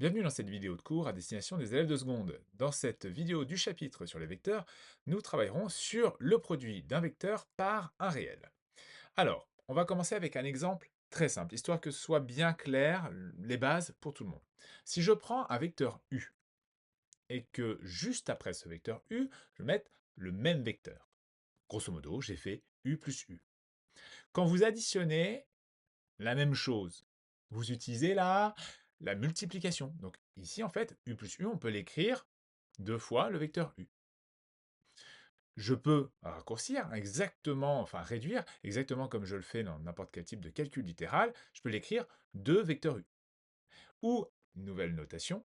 Bienvenue dans cette vidéo de cours à destination des élèves de seconde. Dans cette vidéo du chapitre sur les vecteurs, nous travaillerons sur le produit d'un vecteur par un réel. Alors, on va commencer avec un exemple très simple, histoire que ce soit bien clair, les bases pour tout le monde. Si je prends un vecteur u et que juste après ce vecteur u, je mette le même vecteur. Grosso modo, j'ai fait u plus u. Quand vous additionnez la même chose, vous utilisez la multiplication. Donc ici, en fait, u plus u, on peut l'écrire deux fois le vecteur u. Je peux raccourcir exactement, enfin réduire, exactement comme je le fais dans n'importe quel type de calcul littéral, je peux l'écrire 2 vecteur u. Ou, nouvelle notation,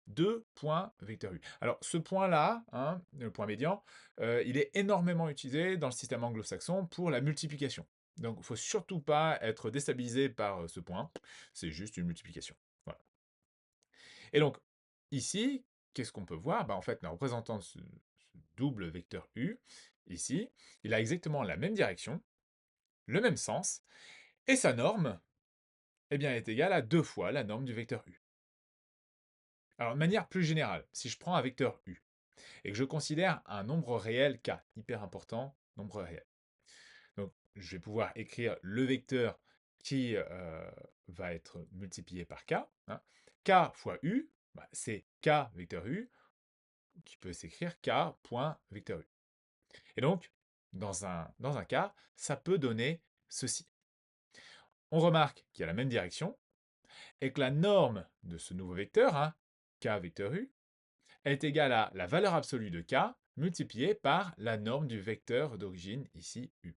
2 points vecteur u. Alors ce point-là, hein, le point médian, il est énormément utilisé dans le système anglo-saxon pour la multiplication. Donc il ne faut surtout pas être déstabilisé par ce point, c'est juste une multiplication. Voilà. Et donc, ici, qu'est-ce qu'on peut voir? En fait, en représentant ce double vecteur u, ici, il a exactement la même direction, le même sens, et sa norme, eh bien, est égale à 2 fois la norme du vecteur u. Alors, de manière plus générale, si je prends un vecteur u, et que je considère un nombre réel k, hyper important, nombre réel. Donc, je vais pouvoir écrire le vecteur qui va être multiplié par k. Hein. K fois u, c'est k vecteur u, qui peut s'écrire k point vecteur u. Et donc, dans un cas, ça peut donner ceci. On remarque qu'il y a la même direction, et que la norme de ce nouveau vecteur, hein, k vecteur u, est égale à la valeur absolue de k multipliée par la norme du vecteur d'origine, ici u.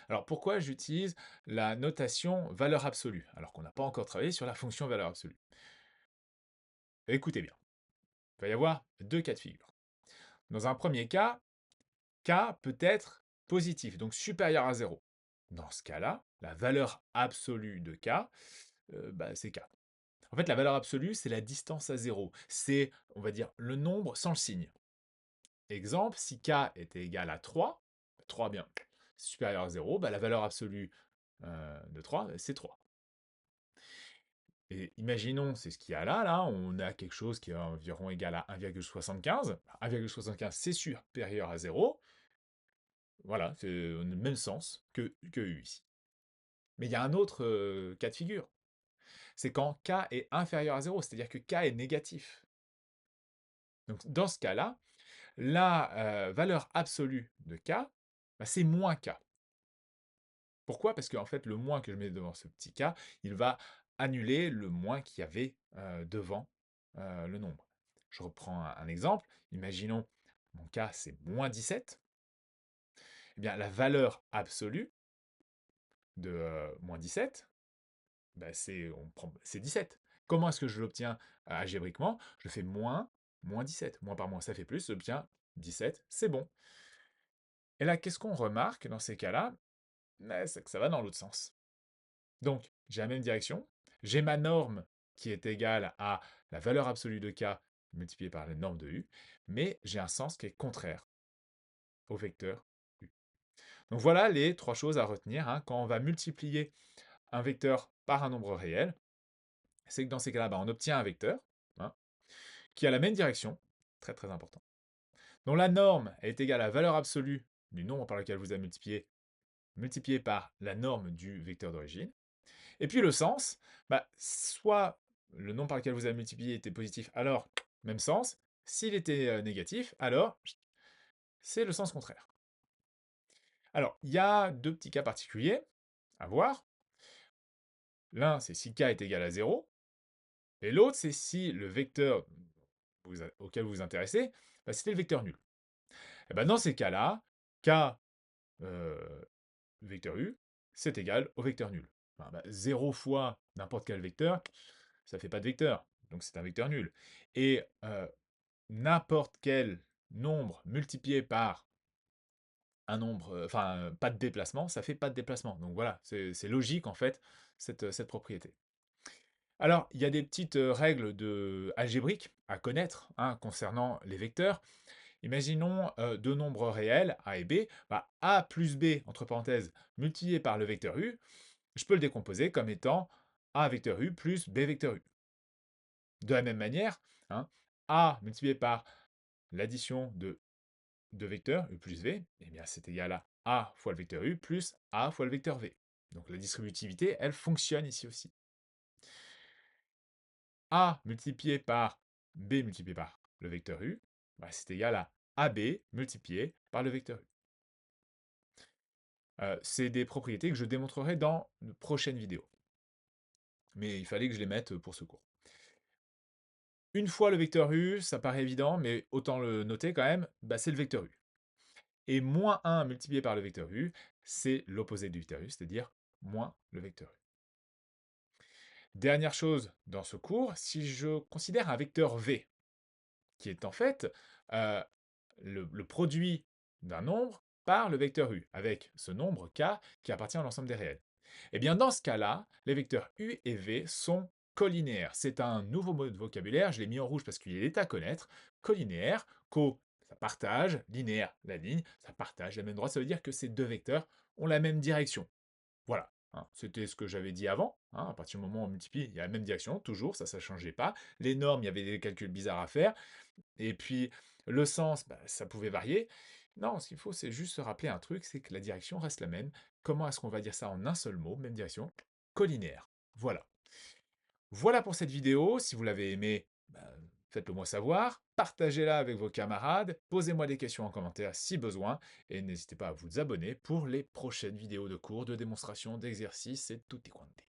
Alors pourquoi j'utilise la notation valeur absolue, alors qu'on n'a pas encore travaillé sur la fonction valeur absolue? Écoutez bien, il va y avoir deux cas de figure. Dans un premier cas, k peut être positif, donc supérieur à 0. Dans ce cas-là, la valeur absolue de k, c'est k. En fait, la valeur absolue, c'est la distance à 0. C'est, on va dire, le nombre sans le signe. Exemple, si k était égal à 3, 3 bien, supérieur à 0, la valeur absolue de 3, c'est 3. Et imaginons, c'est ce qu'il y a là, on a quelque chose qui est environ égal à 1,75. 1,75, c'est supérieur à 0. Voilà, c'est le même sens que U ici. Mais il y a un autre cas de figure. C'est quand k est inférieur à 0, c'est-à-dire que k est négatif. Donc dans ce cas-là, la valeur absolue de k, c'est moins k. Pourquoi? Parce qu'en fait, le moins que je mets devant ce petit k, il va annuler le moins qu'il y avait devant le nombre. Je reprends un exemple. Imaginons, mon k, c'est moins 17. Eh bien, la valeur absolue de moins 17, c'est 17. Comment est-ce que je l'obtiens algébriquement? Je fais moins 17. Moins par moins, ça fait plus. J'obtiens 17, c'est bon. Et là, qu'est-ce qu'on remarque dans ces cas-là? C'est que ça va dans l'autre sens. Donc, j'ai la même direction. J'ai ma norme qui est égale à la valeur absolue de k multipliée par la norme de u, mais j'ai un sens qui est contraire au vecteur u. Donc voilà les trois choses à retenir hein, quand on va multiplier un vecteur par un nombre réel. C'est que dans ces cas-là, on obtient un vecteur hein, qui a la même direction, très très important, dont la norme est égale à la valeur absolue du nombre par lequel vous avez multiplié par la norme du vecteur d'origine. Et puis le sens, soit le nombre par lequel vous avez multiplié était positif, alors même sens. S'il était négatif, alors c'est le sens contraire. Alors, il y a deux petits cas particuliers à voir. L'un, c'est si k est égal à 0, et l'autre, c'est si le vecteur auquel vous vous intéressez, c'était le vecteur nul. Et dans ces cas-là, k vecteur u, c'est égal au vecteur nul. 0 fois n'importe quel vecteur, ça ne fait pas de vecteur, donc c'est un vecteur nul. Et n'importe quel nombre multiplié par un nombre, pas de déplacement, ça fait pas de déplacement. Donc voilà, c'est logique en fait, cette propriété. Alors, il y a des petites règles algébriques à connaître hein, concernant les vecteurs. Imaginons deux nombres réels, a et b. A plus b, entre parenthèses, multiplié par le vecteur u, je peux le décomposer comme étant a vecteur u plus b vecteur u. De la même manière, hein, A multiplié par l'addition de deux vecteurs, u plus v, eh bien c'est égal à A fois le vecteur u plus A fois le vecteur v. Donc la distributivité, elle fonctionne ici aussi. A multiplié par B multiplié par le vecteur u, bah, c'est égal à AB multiplié par le vecteur u. C'est des propriétés que je démontrerai dans une prochaine vidéo. Mais il fallait que je les mette pour ce cours. Une fois le vecteur u, ça paraît évident, mais autant le noter quand même, bah, c'est le vecteur u. Et moins 1 multiplié par le vecteur u, c'est l'opposé du vecteur u, c'est-à-dire moins le vecteur u. Dernière chose dans ce cours, si je considère un vecteur v, qui est en fait euh, le produit d'un nombre par le vecteur u, avec ce nombre k qui appartient à l'ensemble des réels. Eh bien, dans ce cas-là, les vecteurs u et v sont collinéaires. C'est un nouveau mot de vocabulaire, je l'ai mis en rouge parce qu'il est à connaître. Collinéaire, co, ça partage, linéaire, la ligne, ça partage la même droite, ça veut dire que ces deux vecteurs ont la même direction. Voilà, hein, c'était ce que j'avais dit avant, hein, à partir du moment où on multiplie, il y a la même direction, toujours, ça ne changeait pas. Les normes, il y avait des calculs bizarres à faire, et puis le sens, bah, ça pouvait varier. Non, ce qu'il faut, c'est juste se rappeler un truc, c'est que la direction reste la même. Comment est-ce qu'on va dire ça en un seul mot, même direction? Collinéaire. Voilà. Voilà pour cette vidéo. Si vous l'avez aimée, bah, faites-le moi savoir. Partagez-la avec vos camarades. Posez-moi des questions en commentaire si besoin. Et n'hésitez pas à vous abonner pour les prochaines vidéos de cours, de démonstrations, d'exercices et tutti quanti.